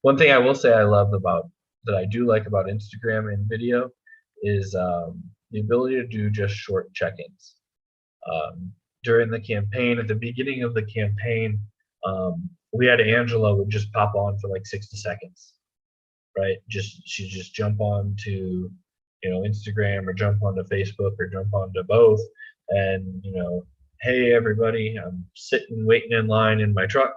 One thing I will say I love about that I do like about Instagram and video is the ability to do just short check-ins. During the campaign, at the beginning of the campaign, we had Angela would just pop on for like 60 seconds, right? She'd just jump on to, Instagram or jump onto Facebook or jump onto both, and hey everybody, I'm sitting waiting in line in my truck,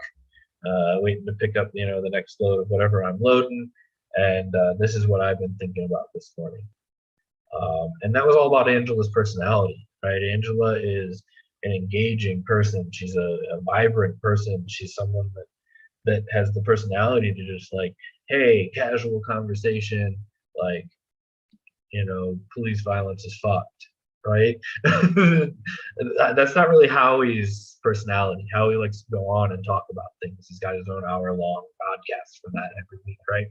waiting to pick up the next load of whatever I'm loading, and this is what I've been thinking about this morning. And that was all about Angela's personality, right? Angela is an engaging person. She's a vibrant person. She's someone that has the personality to just like, hey, casual conversation, like, police violence is fucked, right? That's not really Howie's personality. Howie likes to go on and talk about things. He's got his own hour-long podcast for that every week, right?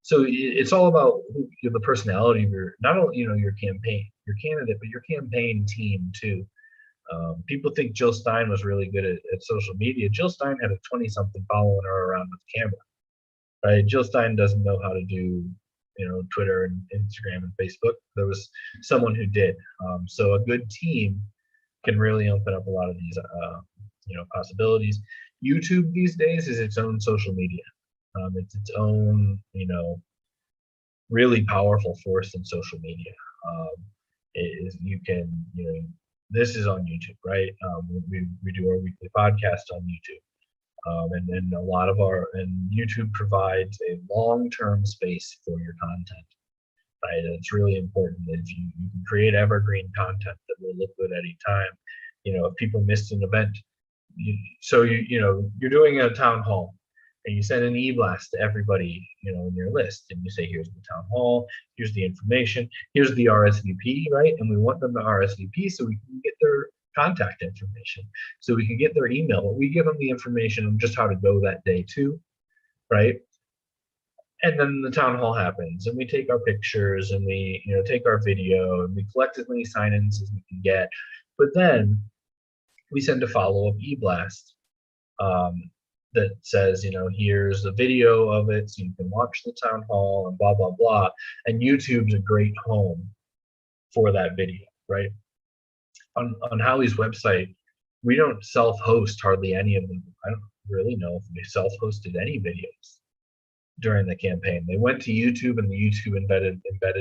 So it's all about the personality of your, not only your campaign, your candidate, but your campaign team too. People think Jill Stein was really good at social media. Jill Stein had a 20-something following her around with the camera, right? Jill Stein doesn't know how to do Twitter and Instagram and Facebook. There was someone who did. So a good team can really open up a lot of these possibilities. YouTube these days is its own social media. It's its own, really powerful force in social media. You can, this is on YouTube, right? We do our weekly podcast on YouTube. And then a lot of and YouTube provides a long-term space for your content, right? And it's really important that you can create evergreen content that will look good at any time. If people missed an event, you're doing a town hall, and you send an e-blast to everybody, in your list, and you say, here's the town hall, here's the information, here's the RSVP, right? And we want them to RSVP so we can get their contact information, so we can get their email, but we give them the information on just how to go that day too, right? And then the town hall happens, and we take our pictures, and we take our video, and we collect as many sign-ins as we can get, but then we send a follow-up e-blast that says, here's a video of it so you can watch the town hall and blah blah blah. And YouTube's a great home for that video, right? On Howie's website, we don't self-host hardly any of them. I don't really know if we self-hosted any videos during the campaign. They went to YouTube, and the YouTube embedded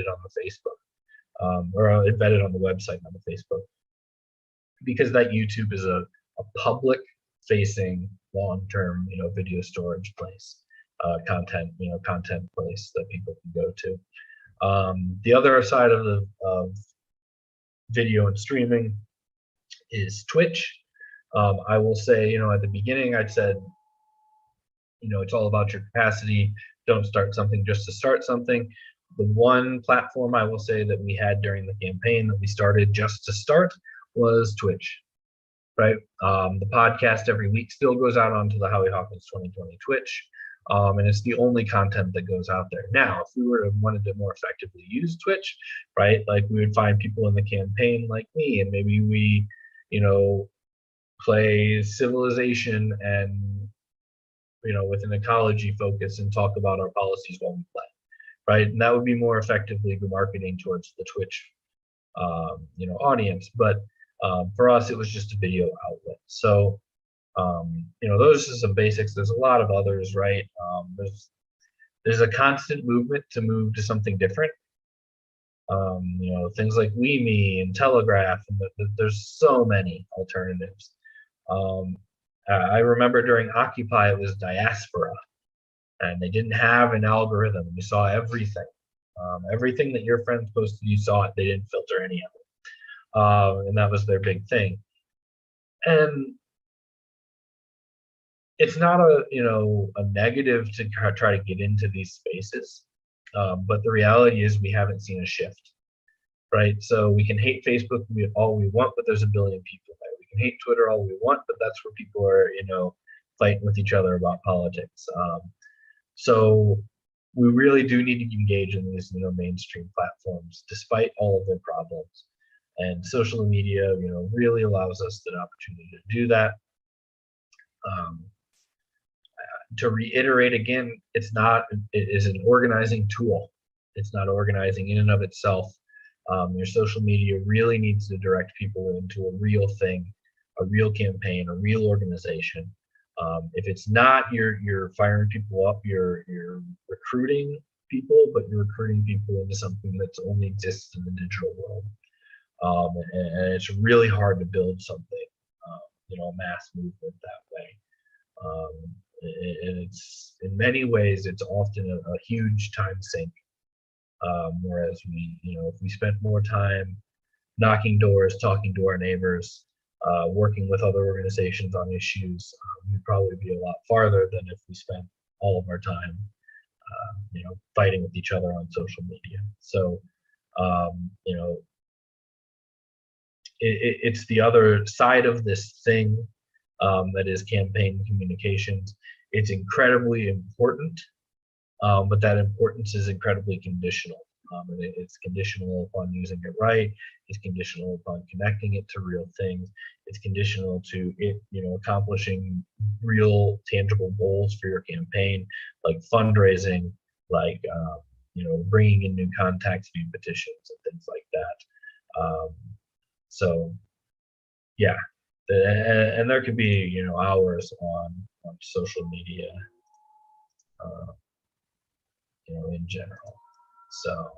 on the Facebook, or embedded on the website, on the Facebook, because that YouTube is a public-facing, long-term, video storage place, content place that people can go to. The other side of video and streaming is Twitch. I will say, at the beginning, I'd said, it's all about your capacity. Don't start something just to start something. The one platform I will say that we had during the campaign that we started just to start was Twitch, right? The podcast every week still goes out onto the Howie Hawkins 2020 Twitch, and it's the only content that goes out there. Now, if we wanted to more effectively use Twitch, right, like we would find people in the campaign like me, and maybe we, play Civilization and, with an ecology focus, and talk about our policies while we play, right? And that would be more effectively marketing towards the Twitch, audience. But for us, it was just a video outlet. So, those are some basics. There's a lot of others, right? There's a constant movement to move to something different. Things like WeMe and Telegraph, and there's so many alternatives. I remember during Occupy, it was Diaspora, and they didn't have an algorithm. You saw everything. Everything that your friends posted, you saw it. They didn't filter any of it. And that was their big thing. And it's not a negative to try to get into these spaces, but the reality is we haven't seen a shift, right? So we can hate Facebook all we want, but there's a billion people there. We can hate Twitter all we want, but that's where people are, fighting with each other about politics. So we really do need to engage in these, mainstream platforms, despite all of their problems. And social media, really allows us the opportunity to do that. to reiterate again, it is an organizing tool. It's not organizing in and of itself. Your social media really needs to direct people into a real thing, a real campaign, a real organization. If it's not, you're firing people up, you're recruiting people, but you're recruiting people into something that only exists in the digital world. And it's really hard to build something, a mass movement that way. And it's, in many ways, it's often a huge time sink. Whereas if we spent more time knocking doors, talking to our neighbors, working with other organizations on issues, we'd probably be a lot farther than if we spent all of our time, fighting with each other on social media. So, it's the other side of this thing, that is campaign communications. It's incredibly important, but that importance is incredibly conditional. It's conditional upon using it right. It's conditional upon connecting it to real things. It's conditional to it, accomplishing real, tangible goals for your campaign, like fundraising, like bringing in new contacts via petitions and things like that. So, yeah, and there could be hours on social media, in general. So.